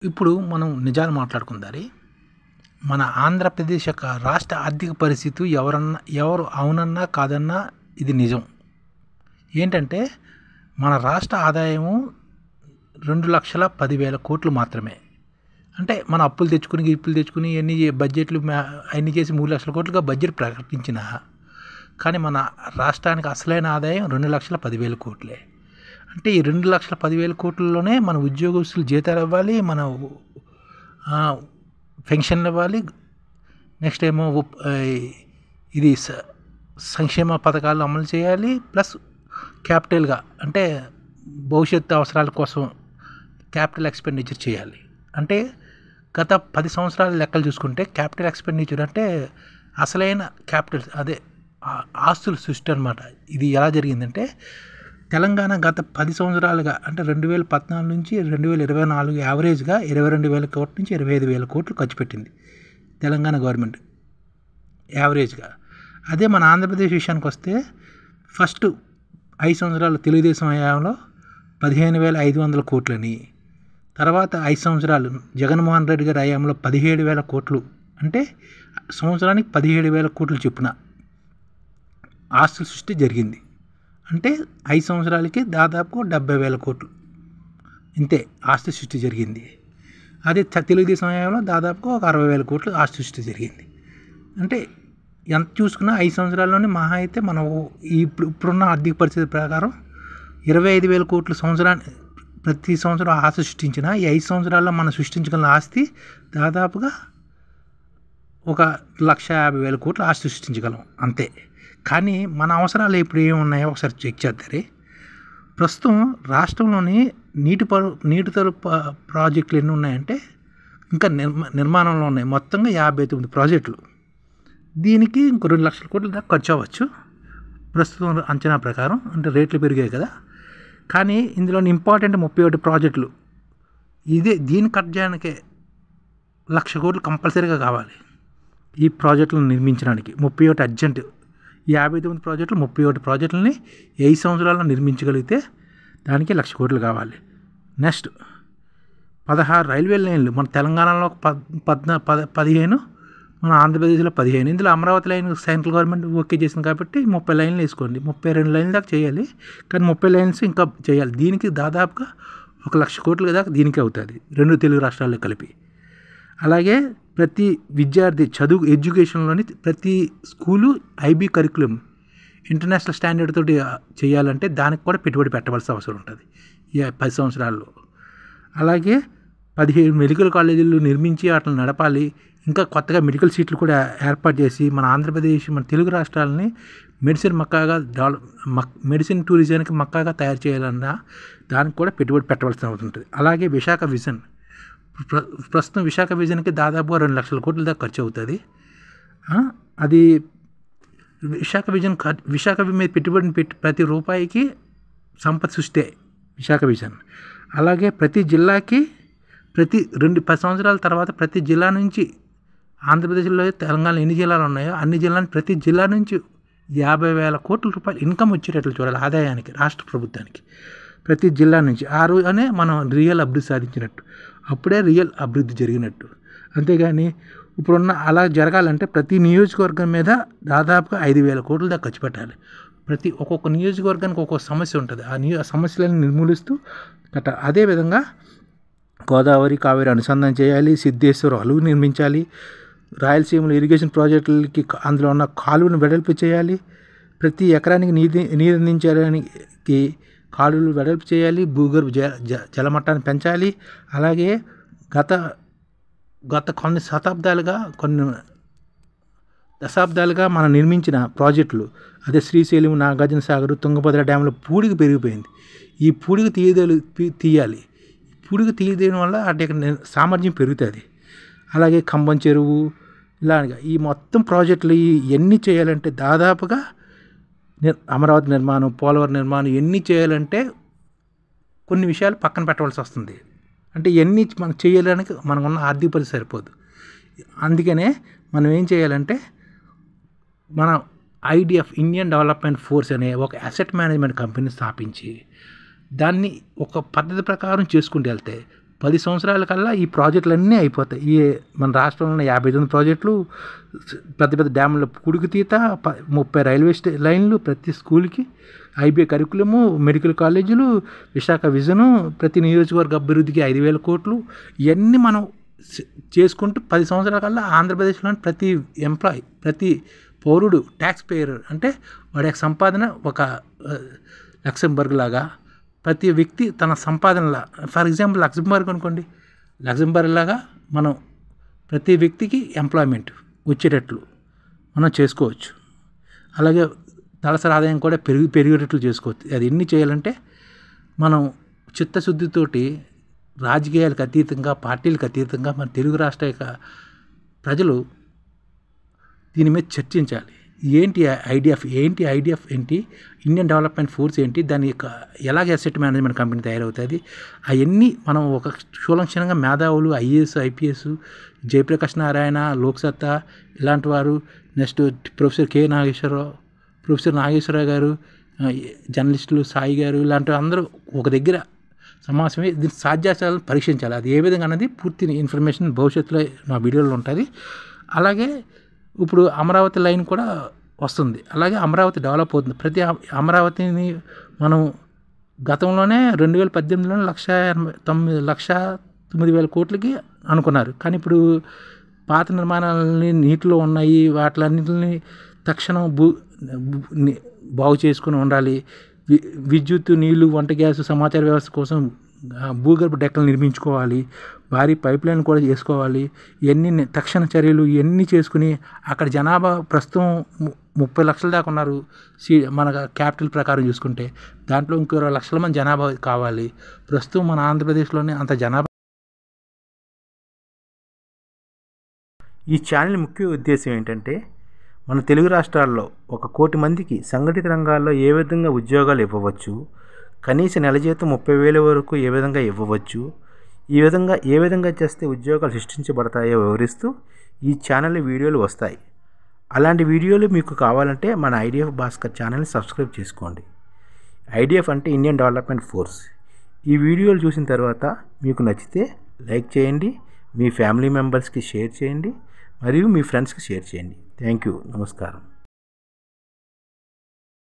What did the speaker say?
ఇప్పుడు మనం నిజాలు మాట్లాడుకుందారి. మన ఆంధ్రప్రదేశ్ యొక్క రాష్ట్ర ఆర్థిక పరిస్థితి ఎవరు అవునన్నా కాదన్నా ఇది నిజం. ఏంటంటే మన రాష్ట్ర ఆదాయము 2,10,000 మాత్రమే. అంటే మన అప్పులు తెచ్చుకుని ఎన్ని బడ్జెట్లు అన్ని చేసి 3,00,000 బడ్జెట్ ప్రకటించిన, కానీ మన రాష్ట్రానికి అసలైన ఆదాయం 2,10,000. అంటే ఈ 2,10,000 మన ఉద్యోగస్తులు జీతాలు ఇవ్వాలి, మన పెన్షన్లు ఇవ్వాలి, నెక్స్ట్ ఏమో ఇది సంక్షేమ పథకాలు అమలు చేయాలి, ప్లస్ క్యాపిటల్గా అంటే భవిష్యత్తు అవసరాల కోసం క్యాపిటల్ ఎక్స్పెండిచర్ చేయాలి. అంటే గత 10 సంవత్సరాల లెక్కలు చూసుకుంటే క్యాపిటల్ ఎక్స్పెండిచర్ అంటే అసలైన క్యాపిటల్ అదే ఆస్తుల సృష్టి అనమాట. ఇది ఎలా జరిగిందంటే తెలంగాణ గత 10 సంవత్సరాలుగా అంటే 2014 నుంచి 2024 యావరేజ్గా 22,000 కోట్ల నుంచి 25,000 కోట్లు ఖర్చు పెట్టింది తెలంగాణ గవర్నమెంట్ యావరేజ్గా. అదే మన ఆంధ్రప్రదేశ్ విషయానికి వస్తే ఫస్ట్ 5 సంవత్సరాలు తెలుగుదేశం హయాంలో 15,500 కోట్లని, తర్వాత 5 సంవత్సరాలు జగన్మోహన్ రెడ్డి గారి హయాంలో 17,000 కోట్లు, అంటే సంవత్సరానికి 17,000 కోట్లు చొప్పున ఆస్తుల సృష్టి జరిగింది. అంటే 5 సంవత్సరాలకి దాదాపు 70,000 కోట్లు ఇంతే ఆస్తి సృష్టి జరిగింది. అదే తెలుగుదేశం హయాంలో దాదాపు ఒక 60,000 కోట్లు ఆస్తి సృష్టి జరిగింది. అంటే ఎంత చూసుకున్నా 5 సంవత్సరాల్లోనే మహా అయితే మనం ఇప్పుడున్న ఆర్థిక పరిస్థితి ప్రకారం 25,000 కోట్లు సంవత్సరాన్ని ప్రతి సంవత్సరం ఆస్తి సృష్టించిన ఈ 5 సంవత్సరాల్లో మనం సృష్టించగల ఆస్తి దాదాపుగా ఒక 1,50,000 కోట్లు ఆస్తి సృష్టించగలం అంతే. కానీ మన అవసరాలు ఇప్పుడు ఏమున్నాయో ఒకసారి చెక్ చేద్దారి. ప్రస్తుతం రాష్ట్రంలోని నీటితలు ప్రాజెక్టులు ఎన్ని ఉన్నాయంటే ఇంకా నిర్మాణంలో ఉన్నాయి. మొత్తంగా 59 ప్రాజెక్టులు. దీనికి ఇంకో 2,00,000 కోట్ల దాకా ఖర్చు అవ్వచ్చు ప్రస్తుతం అంచనా ప్రకారం. అంటే రేట్లు పెరిగాయి కదా. కానీ ఇందులో ఇంపార్టెంట్ 31 ప్రాజెక్టులు. దీన్ని కట్ చేయడానికే 1,00,000 కోట్లు కంపల్సరీగా కావాలి ఈ ప్రాజెక్టులను నిర్మించడానికి. 31 అర్జెంట్. 59 ప్రాజెక్టులు 31 ప్రాజెక్టులని 5 సంవత్సరాల్లో నిర్మించగలిగితే దానికి 1,00,000 కోట్లు కావాలి. నెక్స్ట్ 16 రైల్వే లైన్లు. మన తెలంగాణలో 15, మన ఆంధ్రప్రదేశ్లో 15. ఇందులో Amaravati line central government okay చేసింది కాబట్టి 30 లైన్లు వేసుకోండి. 32 లైన్ల దాకా చేయాలి. కానీ 30 లైన్స్ ఇంకా చేయాలి. దీనికి దాదాపుగా 1,00,000 కోట్ల దాకా దీనికి అవుతుంది 2 తెలుగు రాష్ట్రాల్లో కలిపి. అలాగే ప్రతి విద్యార్థి ఎడ్యుకేషన్లోని ప్రతి school IB curriculum international standard తోటి చేయాలంటే దానికి కూడా పెట్టుబడి పెట్టవలసిన అవసరం ఉంటుంది ఈ 10 సంవత్సరాల్లో. అలాగే 17 మెడికల్ కాలేజీలు నిర్మించి వాటిని నడపాలి. ఇంకా కొత్తగా మెడికల్ సీట్లు కూడా ఏర్పాటు చేసి మన ఆంధ్రప్రదేశ్ మన తెలుగు రాష్ట్రాలని మెడిసిన్ టూరిజానికి మక్కాగా తయారు చేయాలన్నా దానికి కూడా పెట్టుబడి పెట్టవలసిన అవసరం ఉంటుంది. అలాగే విశాఖ విజన్. ప్రస్తుతం విశాఖ విజన్కి దాదాపుగా 2,00,000 కోట్ల దాకా ఖర్చు అవుతుంది. అది విశాఖ మీద పెట్టుబడిని పెట్టి ప్రతి రూపాయికి సంపద సృష్టి విశాఖ విజన్. అలాగే ప్రతి జిల్లాకి 10 సంవత్సరాల తర్వాత ప్రతి జిల్లా నుంచి ఆంధ్రప్రదేశ్లో తెలంగాణలో ఎన్ని జిల్లాలు ఉన్నాయో అన్ని జిల్లాని ప్రతి జిల్లా నుంచి 50,000 కోట్ల రూపాయలు ఇన్కమ్ వచ్చేటట్లు చూడాలి ఆదాయానికి రాష్ట్ర ప్రభుత్వానికి ప్రతి జిల్లా నుంచి. ఆ రోజునే మనం రియల్ అభివృద్ధి సాధించినట్టు, అప్పుడే రియల్ అభివృద్ధి జరిగినట్టు. అంతేగాని ఇప్పుడున్న అలా జరగాలంటే ప్రతి నియోజకవర్గం మీద దాదాపుగా 5,000 కోట్ల దాకా ఖర్చు పెట్టాలి. ఒక్కొక్క నియోజకవర్గానికి ఒక్కొక్క సమస్య ఉంటుంది. ఆ సమస్యలను నిర్మూలిస్తూ అదేవిధంగా గోదావరి కావేరి అనుసంధానం చేయాలి. సిద్ధేశ్వర అలువు నిర్మించాలి. రాయలసీమలో ఇరిగేషన్ ప్రాజెక్టులకి అందులో ఉన్న కాలువను వెడల్పు చేయాలి. ప్రతి ఎకరానికి నీరు అందించడానికి కాలువలు వెడల్పు చేయాలి. భూగర్భ జలమట్టాన్ని పెంచాలి. అలాగే గత కొన్ని దశాబ్దాలుగా మనం నిర్మించిన ప్రాజెక్టులు అదే శ్రీశైలం, నాగార్జున సాగర్, తుంగభద్ర డ్యాముల పూడికి పెరిగిపోయింది. ఈ పూడికి తీయాలి. పూడికి తీయడం వల్ల వాటి సామర్థ్యం పెరుగుతుంది. అలాగే ఖమ్మం చెరువు ఇలాగా ఈ మొత్తం ప్రాజెక్టులు ఇవన్నీ చేయాలంటే దాదాపుగా అమరావతి నిర్మాణం, పోలవరం నిర్మాణం ఇవన్నీ చేయాలంటే కొన్ని విషయాలు పక్కన పెట్టవలసి వస్తుంది. అంటే ఇవన్నీ మనం చేయడానికి మనకున్న ఆర్థిక పరిస్థితి సరిపోదు. అందుకనే మనం ఏం చేయాలంటే మన ఐడిఎఫ్ ఇండియన్ డెవలప్మెంట్ ఫోర్స్ అనే ఒక అసెట్ మేనేజ్మెంట్ కంపెనీ స్థాపించి దాన్ని ఒక పద్ధతి ప్రకారం చేసుకుంటూ వెళ్తే 10 సంవత్సరాల కల్లా ఈ ప్రాజెక్టులన్నీ అయిపోతాయి. మన రాష్ట్రంలో ఉన్న 59 ప్రాజెక్టులు, పెద్ద పెద్ద డ్యాముల కుడికితీత, 30 రైల్వే లైన్లు, ప్రతి స్కూల్కి ఐబీఏ కరికులము, మెడికల్ కాలేజీలు, విశాఖ విజను, ప్రతి నియోజకవర్గ అభివృద్ధికి 5,000 కోట్లు, ఇవన్నీ మనం చేసుకుంటూ 10 సంవత్సరాల కల్లా ఆంధ్రప్రదేశ్లోని ప్రతి ఎంప్లాయీ, ప్రతి పౌరుడు, ట్యాక్స్ పేయర్ అంటే వాడి యొక్క సంపాదన ఒక లక్సెంబర్గ్ లాగా, ప్రతి వ్యక్తి తన సంపాదనలా, ఫర్ ఎగ్జాంపుల్ లక్సెంబర్గ్ అనుకోండి, లక్సెంబర్గ్ లాగా మనం ప్రతి వ్యక్తికి ఎంప్లాయ్మెంట్ వచ్చేటట్లు మనం చేసుకోవచ్చు. అలాగే తలసరి ఆదాయం కూడా పెరిగేటట్లు చేసుకోవచ్చు. అది ఎన్ని చేయాలంటే మనం చిత్తశుద్ధితోటి రాజకీయాలకు అతీతంగా, పార్టీలకు అతీతంగా మన తెలుగు రాష్ట్ర యొక్క ప్రజలు దీని మీద చర్చించాలి. ఏంటి ఐడిఎఫ్ ఏంటి, ఇండియన్ డెవలప్మెంట్ ఫోర్స్ ఏంటి, దాని యొక్క ఎలాగ అసెట్ మేనేజ్మెంట్ కంపెనీ తయారవుతుంది, అవన్నీ మనం ఒక క్షులంక్షణంగా మేధావులు, ఐఏఎస్, ఐపీఎస్, జయప్రకాష్ నారాయణ, లోక్సత్తా ఇలాంటి వారు, నెక్స్ట్ ప్రొఫెసర్ నాగేశ్వరరావు గారు, జర్నలిస్టులు సాయి గారు, ఇలాంటి అందరూ ఒక దగ్గర సమావేశమై దీని సాధ్యాసాలను పరీక్షించాలి. అది ఏ విధంగా అన్నది పూర్తి ఇన్ఫర్మేషన్ భవిష్యత్తులో నా వీడియోలో ఉంటుంది. అలాగే ఇప్పుడు అమరావతి లైన్ కూడా వస్తుంది. అలాగే అమరావతి డెవలప్ అవుతుంది. ప్రతి అమరావతిని మనం గతంలోనే 2018లో 1,9,000 కోట్లకి అనుకున్నారు. కానీ ఇప్పుడు పాత నిర్మాణాలని నీటిలో ఉన్నాయి, వాటిలన్నింటిని తక్షణం బాగు చేసుకుని ఉండాలి. విద్యుత్, నీళ్లు, వంట గ్యాస్, సమాచార వ్యవస్థ కోసం భూగర్భ డెక్కలు నిర్మించుకోవాలి, భారీ పైప్ లైన్ కూడా చేసుకోవాలి. ఇవన్నీ తక్షణ చర్యలు ఇవన్నీ చేసుకుని అక్కడ జనాభా ప్రస్తుతం 30 లక్షల దాకా ఉన్నారు. మన క్యాపిటల్ ప్రకారం చూసుకుంటే దాంట్లో ఇంకో 20 లక్షల మంది జనాభా కావాలి. ప్రస్తుతం మన ఆంధ్రప్రదేశ్లోనే అంత జనాభా. ఈ ఛానల్ ముఖ్య ఉద్దేశం ఏంటంటే మన తెలుగు రాష్ట్రాల్లో 1 కోటి మందికి సంఘటిత రంగాల్లో ఏ విధంగా ఉద్యోగాలు ఇవ్వవచ్చు, కనీస నెల జీతం 30,000 వరకు ఏ విధంగా ఇవ్వవచ్చు, ఏ విధంగా చేస్తే ఉద్యోగాలు సృష్టించబడతాయో వివరిస్తూ ఈ ఛానల్ వీడియోలు వస్తాయి. అలాంటి వీడియోలు మీకు కావాలంటే మన ఐడిఎఫ్ భాస్కర్ ఛానల్ని సబ్స్క్రైబ్ చేసుకోండి. ఐడిఎఫ్ అంటే ఇండియన్ డెవలప్మెంట్ ఫోర్స్. ఈ వీడియోలు చూసిన తర్వాత మీకు నచ్చితే లైక్ చేయండి, మీ ఫ్యామిలీ మెంబర్స్కి షేర్ చేయండి, మరియు మీ ఫ్రెండ్స్కి షేర్ చేయండి. Thank you. నమస్కారం.